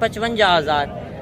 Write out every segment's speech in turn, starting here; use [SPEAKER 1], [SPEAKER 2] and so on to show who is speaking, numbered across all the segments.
[SPEAKER 1] 55,000।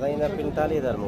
[SPEAKER 2] 45,000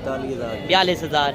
[SPEAKER 2] 45,000
[SPEAKER 1] 42,000,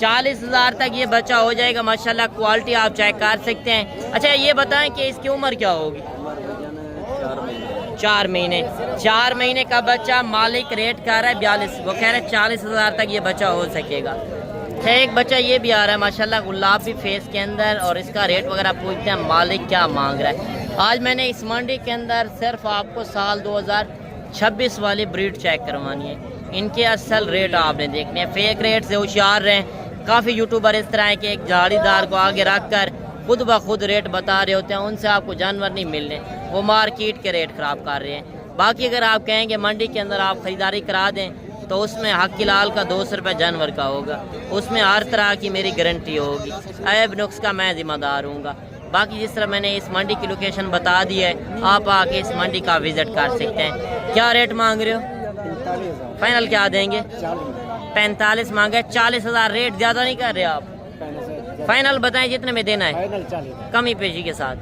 [SPEAKER 1] 40,000 تک یہ بچہ ہو جائے گا ماشاءاللہ. کوالٹی آپ چیک کر سکتے ہیں. اچھا یہ بتائیں کہ اس کی عمر کیا ہوگی؟ 4 مہینے. 4 مہینے کا بچہ مالک ریٹ کر رہا ہے 42. وہ کہہ رہے ہیں 40,000 تک یہ بچہ ہو سکے گا. ایک بچہ یہ بھی آ رہا ہے ماشاءاللہ گلابی فیس کے اندر, اور اس کا ریٹ وغیرہ پوچھتے ہیں مالک کیا مانگ رہا ہے. آج میں نے اس منڈی کے اندر صرف آپ کو سال 2026 والی بریڈ چیک کروانی ہے. ان کے اصل ریٹ آپ نے دیکھنے ہیں. فیک ریٹ سے ہوشیار رہیں. کافی یوٹیوبر اس طرح ہے کہ ایک جھاڑی دار کو آگے رکھ کر خود بخود ریٹ بتا رہے ہوتے ہیں. ان سے آپ کو جانور نہیں ملنے, وہ مارکیٹ کے ریٹ خراب کر رہے ہیں. باقی اگر آپ کہیں گے منڈی کے اندر آپ خریداری کرا دیں تو اس میں حق لال کا 200 روپے جانور کا ہوگا. اس میں ہر طرح کی میری گارنٹی ہوگی. عیب نقص کا میں ذمہ دار ہوں گا. باقی جس طرح میں نے اس منڈی کی لوکیشن بتا دی ہے, آپ آ کے اس منڈی کا وزٹ کر سکتے ہیں. کیا ریٹ مانگ رہے ہو؟ فائنل کیا دیں گے؟ 45 مانگے. 40,000 ریٹ زیادہ نہیں کر رہے آپ؟ فائنل بتائیں جتنے میں دینا ہے, کمی پیشی کے ساتھ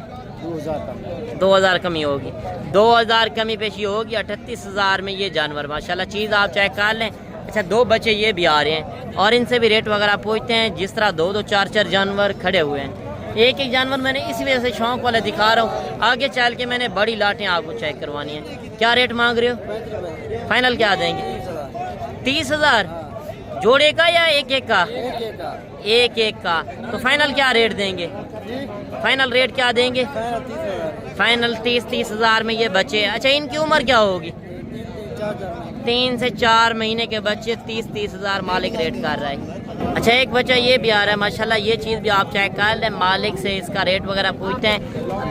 [SPEAKER 1] 2000 کمی ہوگی. 2000 کمی پیشی ہوگی. 38,000 میں یہ جانور ماشاءاللہ. چیز آپ چیک کر لیں. اچھا 2 بچے یہ بھی آ رہے ہیں, اور ان سے بھی ریٹ وغیرہ پوچھتے ہیں. جس طرح 2 4 جانور کھڑے ہوئے ہیں. ایک جانور میں نے اس وجہ سے شوق والا دکھا رہا ہوں, آگے چل کے میں نے بڑی لاٹیں آپ کو چیک کروانی ہیں. کیا ریٹ مانگ رہے ہو؟ فائنل کیا دیں گے؟ 30,000 جوڑے کا یا ایک کا؟ ایک کا. تو فائنل کیا ریٹ دیں گے؟ فائنل ریٹ کیا دیں گے؟ فائنل 30,000 میں یہ بچے. اچھا ان کی عمر کیا ہوگی؟ 3 سے 4 مہینے کے بچے. 30,000 مالک ریٹ کر رہا ہے. اچھا ایک بچہ یہ بھی آ رہا ہے ماشاءاللہ. یہ چیز بھی آپ چیک کر لیں. مالک سے اس کا ریٹ وغیرہ پوچھتے ہیں.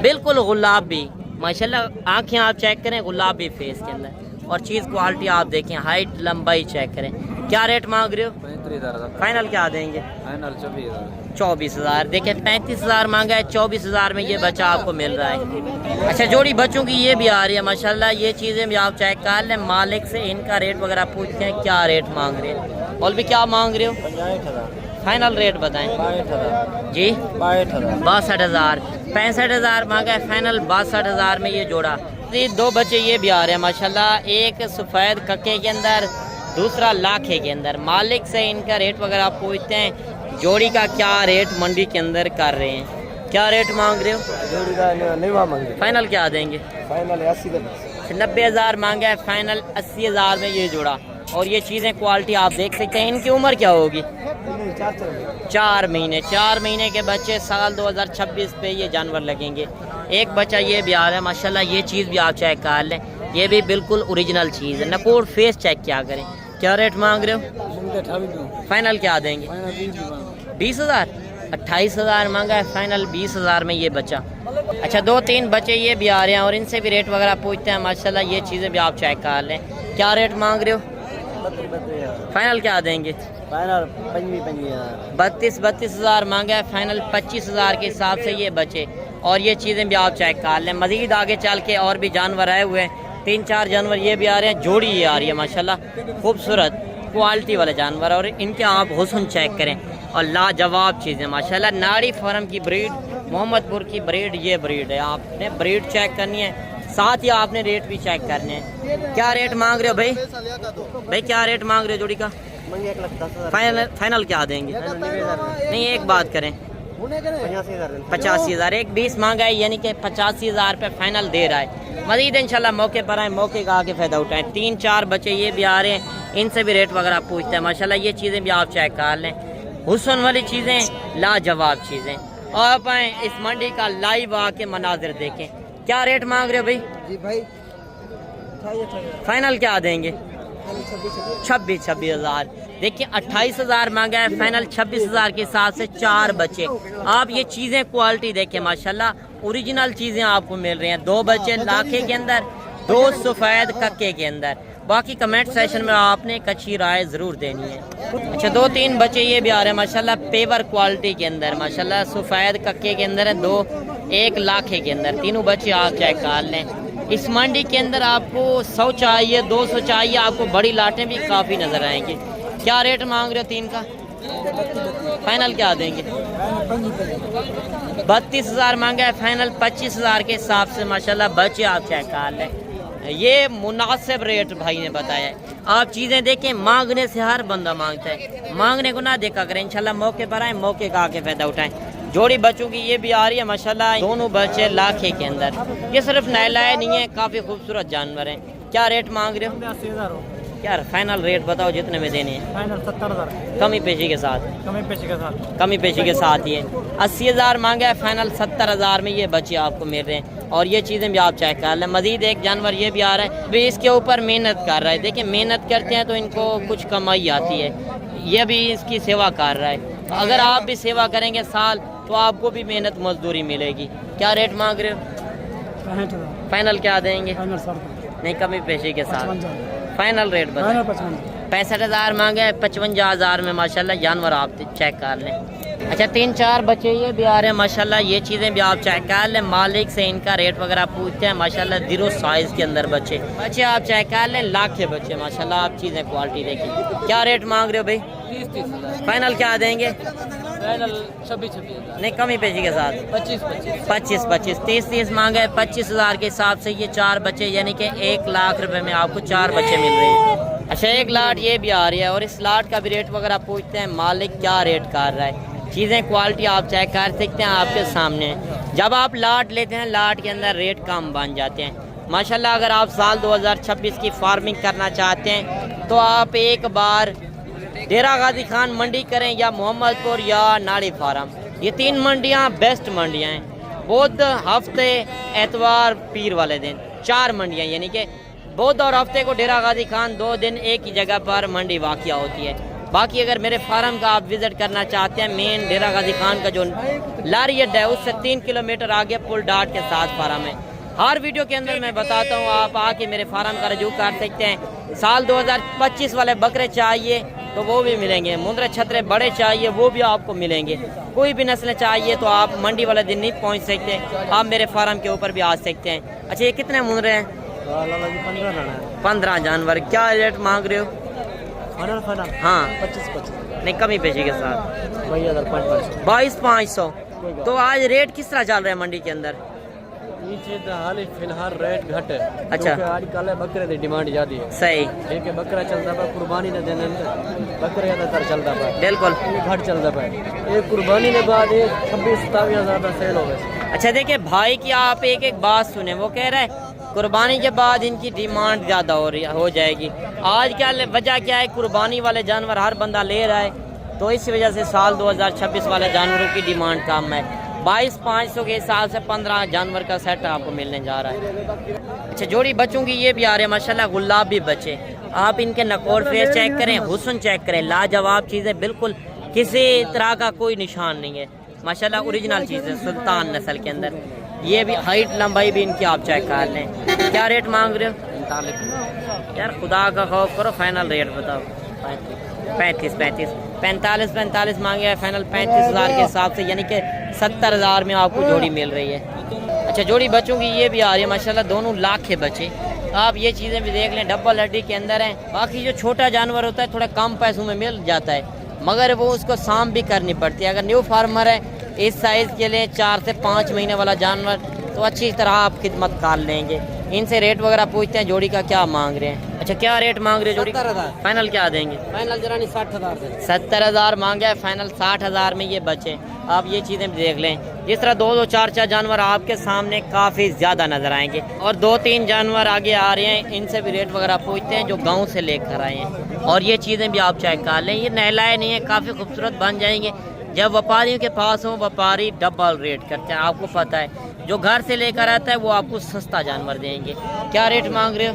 [SPEAKER 1] بالکل گلابی ماشاءاللہ. آنکھیں آپ چیک کریں گلابی فیس کے اندر, اور چیز کوالٹی آپ دیکھیں. ہائٹ لمبائی چیک کریں. کیا ریٹ مانگ رہے ہو؟ فائنل کیا دیں گے؟ 24,000. دیکھیں 35,000 مانگا ہے. 24,000 میں یہ بچہ آپ کو مل رہا ہے. اچھا جوڑی بچوں کی یہ بھی آ رہی ہے ماشاءاللہ. یہ چیزیں بھی آپ چیک کر لیں. مالک سے ان کا ریٹ وغیرہ پوچھتے ہیں کیا ریٹ مانگ رہے ہیں. اور بھی کیا مانگ رہے ہو؟ فائنل ریٹ بتائیں. جی 62,000. 65,000 مانگا ہے. فائنل 62,000 میں یہ جوڑا. 2 بچے یہ بھی آ رہے ہیں ماشاءاللہ. ایک سفید ککے کے اندر, دوسرا لاکھے کے اندر. مالک سے ان کا ریٹ وغیرہ پوچھتے ہیں. جوڑی کا کیا ریٹ منڈی کے اندر کر رہے ہیں؟ کیا ریٹ مانگ رہے ہو؟
[SPEAKER 2] جوڑی کا نہیں.
[SPEAKER 1] فائنل کیا دیں گے؟
[SPEAKER 2] فائنل
[SPEAKER 1] 90,000 مانگا ہے. فائنل 80,000 میں یہ جوڑا. اور یہ چیزیں کوالٹی آپ دیکھ سکتے ہیں. ان کی عمر کیا ہوگی؟ 4 مہینے. 4 مہینے کے بچے. سال 2026 پہ یہ جانور لگیں گے. ایک بچہ یہ بھی آ رہا ہے ماشاءاللہ. یہ چیز بھی آپ چیک کر لیں. یہ بھی بالکل اوریجنل چیز ہے. نکوڑ فیس چیک کیا کریں. کیا ریٹ مانگ رہے ہو؟ فائنل کیا دیں گے؟ 20,000. 28,000 مانگا ہے. فائنل 20,000 میں یہ بچہ. اچھا 2-3 بچے یہ بھی آ رہے ہیں, اور ان سے بھی ریٹ وغیرہ پوچھتے ہیں ماشاءاللہ. یہ چیزیں بھی آپ چیک کر لیں. کیا ریٹ مانگ رہے ہو؟ فائنل کیا دیں گے؟ 32,000 مانگا ہے. فائنل 25,000 کے حساب سے یہ بچے. اور یہ چیزیں بھی آپ چیک کر لیں. مزید آگے چل کے اور بھی جانور آئے ہوئے ہیں. 3-4 جانور یہ بھی آ رہے ہیں. جوڑی یہ آ رہی ہے ماشاءاللہ. خوبصورت کوالٹی والے جانور, اور ان کے آپ حسن چیک کریں. اور لاجواب چیزیں ماشاءاللہ. ناڑی فارم کی بریڈ, محمد پور کی بریڈ. یہ بریڈ ہے. آپ نے بریڈ چیک کرنی ہے, ساتھ ہی آپ نے ریٹ بھی چیک کرنے ہیں. کیا ریٹ مانگ رہے ہو بھائی کیا ریٹ مانگ رہے ہو جوڑی کا؟ فائنل کیا دیں گے؟ نہیں ایک بات کریں, 85,000. ایک 20 مانگا ہے, یعنی کہ 85,000 پہ فائنل دے رہا ہے. مزید انشاءاللہ موقع پر آئیں, موقع کا آگے فائدہ اٹھائیں. 3-4 بچے یہ بھی آ رہے ہیں. ان سے بھی ریٹ وغیرہ پوچھتے ہیں ماشاءاللہ. یہ چیزیں بھی آپ چیک کر لیں. حسن والی چیزیں, لاجواب چیزیں. اور آپ آئیں اس منڈی کا لائیو آ کے مناظر دیکھیں. کیا ریٹ مانگ رہے ہو بھائی؟
[SPEAKER 2] جی بھائی
[SPEAKER 1] فائنل کیا دیں گے؟ 26,000. دیکھیں 28,000 مانگا ہے. فائنل 26,000 کے حساب سے 4 بچے. آپ یہ چیزیں کوالٹی دیکھیں ماشاءاللہ. اوریجنل چیزیں آپ کو مل رہی ہیں. 2 بچے لاکھے کے اندر, 2 سفید ککے کے اندر. باقی کمنٹ سیشن میں آپ نے ایک اچھی رائے ضرور دینی ہے. اچھا 2-3 بچے یہ بھی آ رہے ہیں ماشاءاللہ. پیور کوالٹی کے اندر ماشاءاللہ. سفید ککے کے اندر ہیں. 1 لاکھے کے اندر. تینوں بچے آپ چیک کر لیں. اس منڈی کے اندر آپ کو 100 چاہیے, 200 چاہیے, آپ کو بڑی لاٹیں بھی کافی نظر آئیں گی. کیا ریٹ مانگ رہے ہو 3 کا؟ فائنل کیا دیں گے؟ 32,000 مانگا ہے. فائنل 25,000 کے حساب سے ماشاءاللہ. بچے آپ چیک کر لیں. یہ مناسب ریٹ بھائی نے بتایا ہے. آپ چیزیں دیکھیں, مانگنے سے ہر بندہ مانگتا ہے, مانگنے کو نہ دیکھا کریں. انشاءاللہ موقع پر آئیں, موقع کا آ کے فائدہ اٹھائیں. جوڑی بچوں کی یہ بھی آ رہی ہے ماشاءاللہ, دونوں بچے لاکھے کے اندر. یہ صرف نہلائے نہیں ہیں, کافی خوبصورت جانور ہیں. کیا ریٹ مانگ رہے ہو؟
[SPEAKER 3] 80,000
[SPEAKER 1] یار فائنل ریٹ بتاؤ جتنے میں دینے ہیں.
[SPEAKER 3] فائنل 70,000
[SPEAKER 1] کمی پیشی کے ساتھ,
[SPEAKER 3] کمی پیشے کے ساتھ.
[SPEAKER 1] کمی پیشی کے ساتھ. یہ 80,000 مانگا ہے, فائنل 70,000 میں یہ بچے آپ کو مل رہے ہیں. اور یہ چیزیں بھی آپ چیک کر لیں. مزید ایک جانور یہ بھی آ رہا ہے, بھی اس کے اوپر محنت کر رہا ہے. دیکھیں محنت کرتے ہیں تو ان کو کچھ کمائی آتی ہے. یہ بھی اس کی سیوا کر رہا ہے. اگر آپ بھی سیوا کریں گے سال تو آپ کو بھی محنت مزدوری ملے گی. کیا ریٹ مانگ رہے ہو؟
[SPEAKER 3] 65,000
[SPEAKER 1] فائنل کیا دیں گے؟
[SPEAKER 3] فائنل 60,000
[SPEAKER 1] نہیں, کمی پیشی کے ساتھ.
[SPEAKER 3] 55,000
[SPEAKER 1] فائنل ریٹ بتا.
[SPEAKER 3] فائنل 55,000
[SPEAKER 1] 65,000 مانگے ہے, 55,000 میں ماشاءاللہ جانور آپ چیک کر لیں. اچھا 3-4 بچے یہ بھی آ رہے ہیں ماشاءاللہ, یہ چیزیں بھی آپ چیک کر لیں. مالک سے ان کا ریٹ وغیرہ پوچھتے ہیں ماشاءاللہ. 0 سائز کے اندر بچے آپ چیک کر لیں, لاکھے بچے ماشاءاللہ. آپ چیزیں کوالٹی دیکھیں. کیا ریٹ مانگ رہے ہو بھائی؟
[SPEAKER 3] 30,000
[SPEAKER 1] فائنل کیا دیں گے؟
[SPEAKER 3] فائنل 26,000
[SPEAKER 1] نہیں, کمی پیشی کے ساتھ 25 30 مانگے. 25,000 کے حساب سے یہ 4 بچے یعنی کہ 1 لاکھ روپے میں آپ کو 4 بچے مل رہے ہیں. اچھا ایک لاٹ یہ بھی آ رہی ہے, اور اس لاٹ کا بھی ریٹ وغیرہ پوچھتے ہیں مالک کیا ریٹ کر رہا ہے. چیزیں کوالٹی آپ چیک کر سکتے ہیں, آپ کے سامنے. جب آپ لاٹ لیتے ہیں لاٹ کے اندر ریٹ کم بن جاتے ہیں ماشاءاللہ. اگر آپ سال 2026 کی فارمنگ کرنا چاہتے ہیں تو آپ ایک بار ڈیرہ غازی خان منڈی کریں, یا محمد پور یا ناڑی فارم. یہ 3 منڈیاں بیسٹ منڈیاں ہیں. بدھ, ہفتے, اتوار, پیر والے دن 4 منڈیاں, یعنی کہ بدھ اور ہفتے کو ڈیرہ غازی خان 2 دن ایک ہی جگہ پر منڈی واقع ہوتی ہے. باقی اگر میرے فارم کا آپ وزٹ کرنا چاہتے ہیں, مین ڈیرہ غازی خان کا جو لاری اڈا ہے اس سے 3 کلومیٹر آگے پل ڈاٹ کے ساتھ فارم ہے. ہر ویڈیو کے اندر میں بتاتا ہوں, آپ آ کے میرے فارم کا رجوع کر سکتے ہیں. سال 2025 والے بکرے چاہیے تو وہ بھی ملیں گے, مندرے چھترے بڑے چاہیے وہ بھی آپ کو ملیں گے. کوئی بھی نسلیں چاہیے تو آپ منڈی والے دن نہیں پہنچ سکتے, آپ میرے فارم کے اوپر بھی آ سکتے ہیں. اچھا یہ کتنے مندرے ہیں؟ 15 جانور. کیا ریٹ مانگ رہے ہو؟ ہاں
[SPEAKER 3] 25
[SPEAKER 1] نہیں, کمی پیشی کے ساتھ
[SPEAKER 3] 22,500
[SPEAKER 1] 22,500. تو آج ریٹ کس طرح چل رہا ہے منڈی کے اندر؟
[SPEAKER 3] فی الحال ریٹ گھٹ ہے.
[SPEAKER 1] اچھا.
[SPEAKER 3] آج کل بکرے دی ڈیمانڈ زیادہ ہے.
[SPEAKER 1] صحیح,
[SPEAKER 3] کیونکہ بکرا چلتا پا قربانی نہ دینے بکرے زیادہ تر چلتا پا,
[SPEAKER 1] بالکل
[SPEAKER 3] گھٹ چلتا پا. ایک قربانی کے بعد 26-27 ہزار سیل ہو گئے.
[SPEAKER 1] اچھا دیکھیں بھائی کی آپ ایک بات سنیں, وہ کہہ رہے ہیں قربانی کے بعد ان کی ڈیمانڈ زیادہ ہو جائے گی. آج کیا وجہ کیا ہے؟ قربانی والے جانور ہر بندہ لے رہا ہے, تو اس وجہ سے سال 2026 والے جانوروں کی ڈیمانڈ کم ہے. 22,500 کے حساب سے 15 جانور کا سیٹ آپ کو ملنے جا رہا ہے. اچھا جوڑی بچوں کی یہ بھی آ رہے ہیں ماشاءاللہ, گلابی بچے. آپ ان کے نکور فیس چیک کریں, حسن چیک کریں, لاجواب چیزیں, بالکل کسی طرح کا کوئی نشان نہیں ہے ماشاءاللہ. اوریجنل چیز ہے سلطان نسل کے اندر. یہ بھی ہائٹ لمبائی بھی ان کی آپ چیک کر لیں. کیا ریٹ مانگ رہے ہو؟ یار خدا کا خوف کرو, فائنل ریٹ بتاؤ. 45 مانگے ہیں, فائنل 35,000 کے حساب سے, یعنی کہ 70,000 میں آپ کو جوڑی مل رہی ہے. اچھا جوڑی بچوں کی یہ بھی آ رہی ہے ماشاءاللہ, دونوں لاکھے بچے. آپ یہ چیزیں بھی دیکھ لیں, ڈبل ہڈی کے اندر ہیں. باقی جو چھوٹا جانور ہوتا ہے تھوڑا کم پیسوں میں مل جاتا ہے, مگر وہ اس کو سام بھی کرنی پڑتی ہے. اگر نیو فارمر ہے اس سائز کے لیے 4 سے 5 مہینے والا جانور, تو اچھی طرح آپ خدمت کر لیں گے. ان سے ریٹ وغیرہ پوچھتے ہیں جوڑی کا کیا مانگ رہے ہیں. اچھا کیا ریٹ مانگ رہے ہیں جوڑی؟
[SPEAKER 3] 70,000.
[SPEAKER 1] فائنل کیا دیں گے؟
[SPEAKER 3] فائنل جرانی 60,000 سے
[SPEAKER 1] 70,000 مانگا ہے, فائنل 60,000 میں یہ بچے. آپ یہ چیزیں بھی دیکھ لیں. جس طرح 2 4 جانور آپ کے سامنے کافی زیادہ نظر آئیں گے, اور 2-3 جانور آگے آ رہے ہیں, ان سے بھی ریٹ وغیرہ پوچھتے ہیں جو گاؤں سے لے کر آئے ہیں. اور یہ چیزیں بھی آپ چیک کر لیں, یہ نہلائے نہیں ہیں, کافی خوبصورت بن جائیں گے. جب وپاریوں کے پاس ہوں, وپاری ڈبل ریٹ کرتے ہیں, آپ کو پتہ ہے. جو گھر سے لے کر آتا ہے وہ آپ کو سستا جانور دیں گے. کیا ریٹ مانگ رہے ہو؟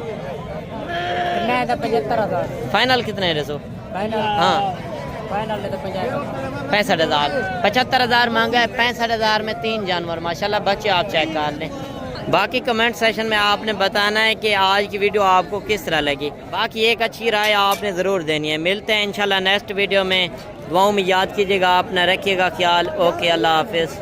[SPEAKER 3] 75,000.
[SPEAKER 1] فائنل کتنے رسو؟ ہاں 65,000. 75,000 مانگا ہے, 65,000 میں 3 جانور ماشاءاللہ بچے آپ چیک کر لیں. باقی کمنٹ سیشن میں آپ نے بتانا ہے کہ آج کی ویڈیو آپ کو کس طرح لگی. باقی ایک اچھی رائے آپ نے ضرور دینی ہے. ملتے ہیں انشاءاللہ نیکسٹ ویڈیو میں. دعاؤں میں یاد کیجیے گا, اپنا رکھیے گا خیال. اوکے, اللہ حافظ.